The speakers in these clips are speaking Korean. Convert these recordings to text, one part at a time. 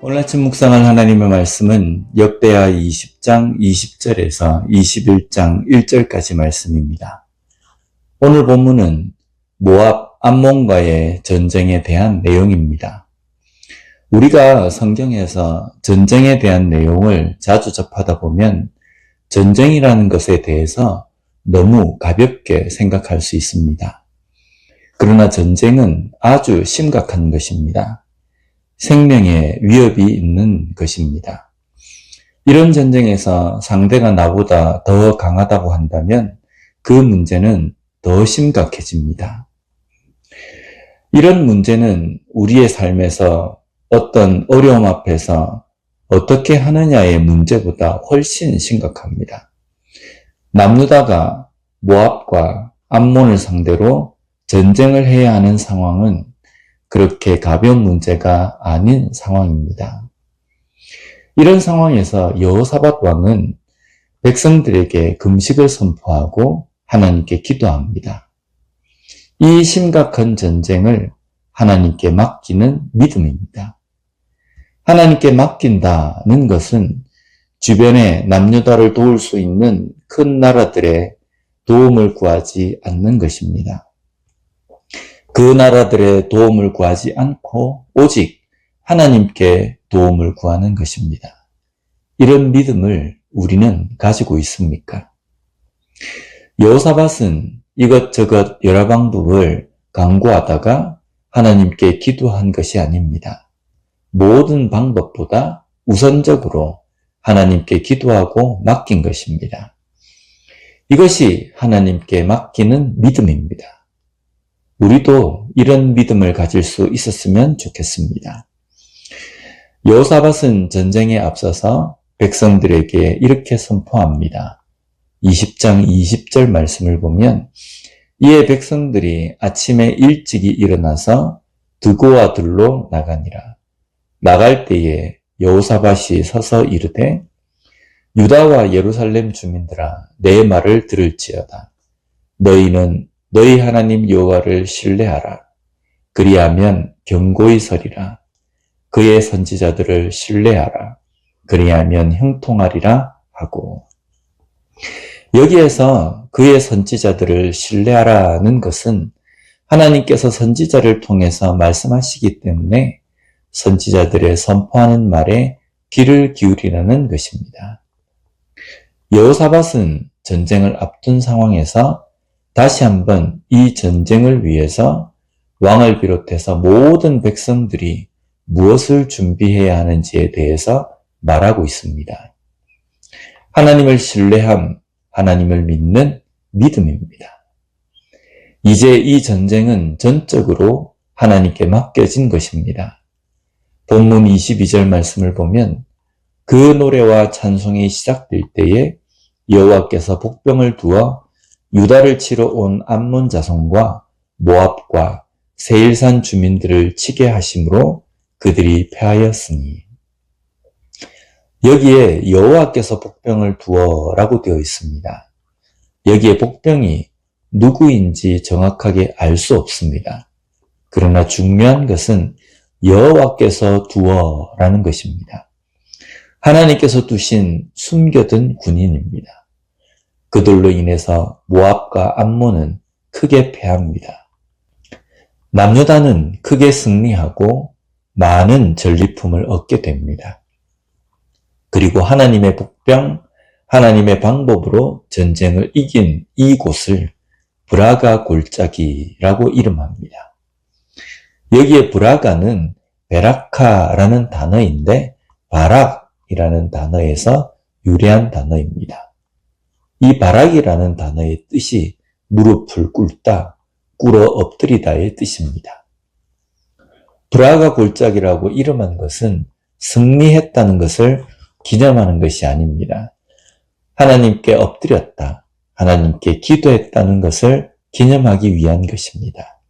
오늘 아침 묵상할 하나님의 말씀은 역대하 20장 20절에서 21장 1절까지 말씀입니다. 오늘 본문은 모압 암몬과의 전쟁에 대한 내용입니다. 우리가 성경에서 전쟁에 대한 내용을 자주 접하다 보면 전쟁이라는 것에 대해서 너무 가볍게 생각할 수 있습니다. 그러나 전쟁은 아주 심각한 것입니다. 생명에 위협이 있는 것입니다. 이런 전쟁에서 상대가 나보다 더 강하다고 한다면 그 문제는 더 심각해집니다. 이런 문제는 우리의 삶에서 어떤 어려움 앞에서 어떻게 하느냐의 문제보다 훨씬 심각합니다. 남유다가 모압과 암몬을 상대로 전쟁을 해야 하는 상황은 그렇게 가벼운 문제가 아닌 상황입니다. 이런 상황에서 여호사밧 왕은 백성들에게 금식을 선포하고 하나님께 기도합니다. 이 심각한 전쟁을 하나님께 맡기는 믿음입니다. 하나님께 맡긴다는 것은 주변에 남유다를 도울 수 있는 큰 나라들의 도움을 구하지 않는 것입니다. 그 나라들의 도움을 구하지 않고 오직 하나님께 도움을 구하는 것입니다. 이런 믿음을 우리는 가지고 있습니까? 여호사밧은 이것저것 여러 방법을 강구하다가 하나님께 기도한 것이 아닙니다. 모든 방법보다 우선적으로 하나님께 기도하고 맡긴 것입니다. 이것이 하나님께 맡기는 믿음입니다. 우리도 이런 믿음을 가질 수 있었으면 좋겠습니다. 여호사밧은 전쟁에 앞서서 백성들에게 이렇게 선포합니다. 20장 20절 말씀을 보면 이에 백성들이 아침에 일찍이 일어나서 드고와 들로 나가니라. 나갈 때에 여호사밧이 서서 이르되 유다와 예루살렘 주민들아 내 말을 들을지어다. 너희는 너희 하나님 여호와를 신뢰하라. 그리하면 견고히 서리라. 그의 선지자들을 신뢰하라. 그리하면 형통하리라 하고. 여기에서 그의 선지자들을 신뢰하라는 것은 하나님께서 선지자를 통해서 말씀하시기 때문에 선지자들의 선포하는 말에 귀를 기울이라는 것입니다. 여호사밧은 전쟁을 앞둔 상황에서 다시 한번 이 전쟁을 위해서 왕을 비롯해서 모든 백성들이 무엇을 준비해야 하는지에 대해서 말하고 있습니다. 하나님을 신뢰함, 하나님을 믿는 믿음입니다. 이제 이 전쟁은 전적으로 하나님께 맡겨진 것입니다. 본문 22절 말씀을 보면 그 노래와 찬송이 시작될 때에 여호와께서 복병을 두어 유다를 치러 온 암몬 자손과 모압과 세일산 주민들을 치게 하심으로 그들이 패하였으니. 여기에 여호와께서 복병을 두어라고 되어 있습니다. 여기에 복병이 누구인지 정확하게 알 수 없습니다. 그러나 중요한 것은 여호와께서 두어라는 것입니다. 하나님께서 두신 숨겨둔 군인입니다. 그들로 인해서 모압과 암몬은 크게 패합니다. 남유다는 크게 승리하고 많은 전리품을 얻게 됩니다. 그리고 하나님의 복병, 하나님의 방법으로 전쟁을 이긴 이곳을 브라가 골짜기라고 이름합니다. 여기에 브라가는 베라카라는 단어인데 바락이라는 단어에서 유래한 단어입니다. 이 바락이라는 단어의 뜻이 무릎을 꿇다, 꿇어 엎드리다의 뜻입니다. 브라가 골짜기라고 이름한 것은 승리했다는 것을 기념하는 것이 아닙니다. 하나님께 엎드렸다, 하나님께 기도했다는 것을 기념하기 위한 것입니다.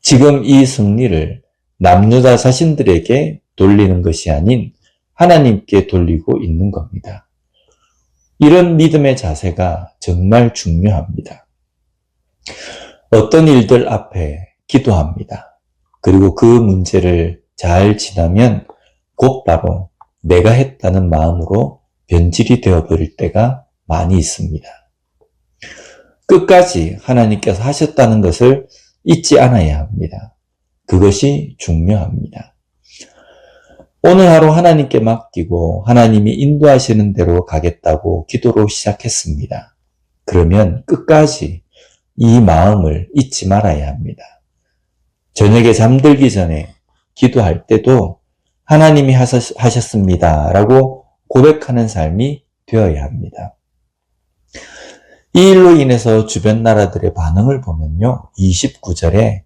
지금 이 승리를 남유다 자신들에게 돌리는 것이 아닌 하나님께 돌리고 있는 겁니다. 이런 믿음의 자세가 정말 중요합니다. 어떤 일들 앞에 기도합니다. 그리고 그 문제를 잘 지나면 곧바로 내가 했다는 마음으로 변질이 되어버릴 때가 많이 있습니다. 끝까지 하나님께서 하셨다는 것을 잊지 않아야 합니다. 그것이 중요합니다. 오늘 하루 하나님께 맡기고 하나님이 인도하시는 대로 가겠다고 기도로 시작했습니다. 그러면 끝까지 이 마음을 잊지 말아야 합니다. 저녁에 잠들기 전에 기도할 때도 하나님이 하셨습니다 라고 고백하는 삶이 되어야 합니다. 이 일로 인해서 주변 나라들의 반응을 보면요. 29절에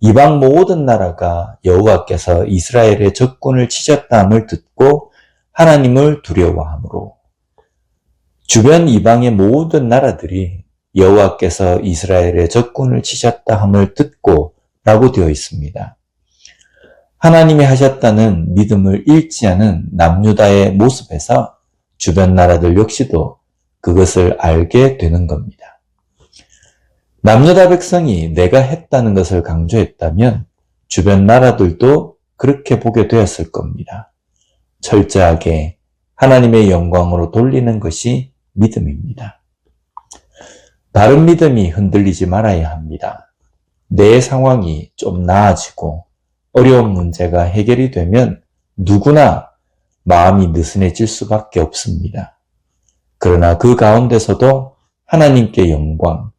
이방 모든 나라가 여호와께서 이스라엘의 적군을 치셨다함을 듣고 하나님을 두려워하므로, 주변 이방의 모든 나라들이 여호와께서 이스라엘의 적군을 치셨다함을 듣고 라고 되어 있습니다. 하나님이 하셨다는 믿음을 잃지 않은 남유다의 모습에서 주변 나라들 역시도 그것을 알게 되는 겁니다. 남유다 백성이 내가 했다는 것을 강조했다면 주변 나라들도 그렇게 보게 되었을 겁니다. 철저하게 하나님의 영광으로 돌리는 것이 믿음입니다. 바른 믿음이 흔들리지 말아야 합니다. 내 상황이 좀 나아지고 어려운 문제가 해결이 되면 누구나 마음이 느슨해질 수밖에 없습니다. 그러나 그 가운데서도 하나님께 영광,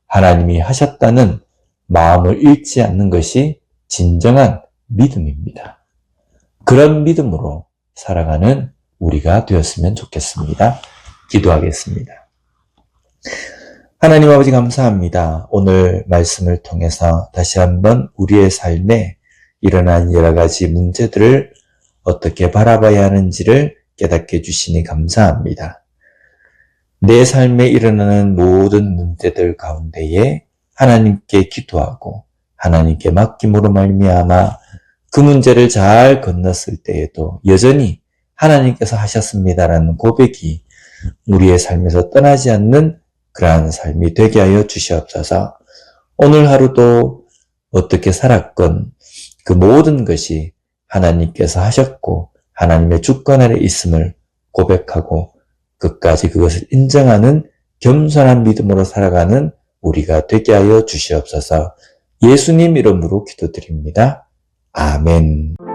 하나님이 하셨다는 마음을 잃지 않는 것이 진정한 믿음입니다. 그런 믿음으로 살아가는 우리가 되었으면 좋겠습니다. 기도하겠습니다. 하나님 아버지 감사합니다. 오늘 말씀을 통해서 다시 한번 우리의 삶에 일어난 여러 가지 문제들을 어떻게 바라봐야 하는지를 깨닫게 해주시니 감사합니다. 내 삶에 일어나는 모든 문제들 가운데에 하나님께 기도하고 하나님께 맡김으로 말미암아 그 문제를 잘 건넜을 때에도 여전히 하나님께서 하셨습니다라는 고백이 우리의 삶에서 떠나지 않는 그러한 삶이 되게 하여 주시옵소서. 오늘 하루도 어떻게 살았건 그 모든 것이 하나님께서 하셨고 하나님의 주권 아래 있음을 고백하고 끝까지 그것을 인정하는 겸손한 믿음으로 살아가는 우리가 되게 하여 주시옵소서. 예수님 이름으로 기도드립니다. 아멘.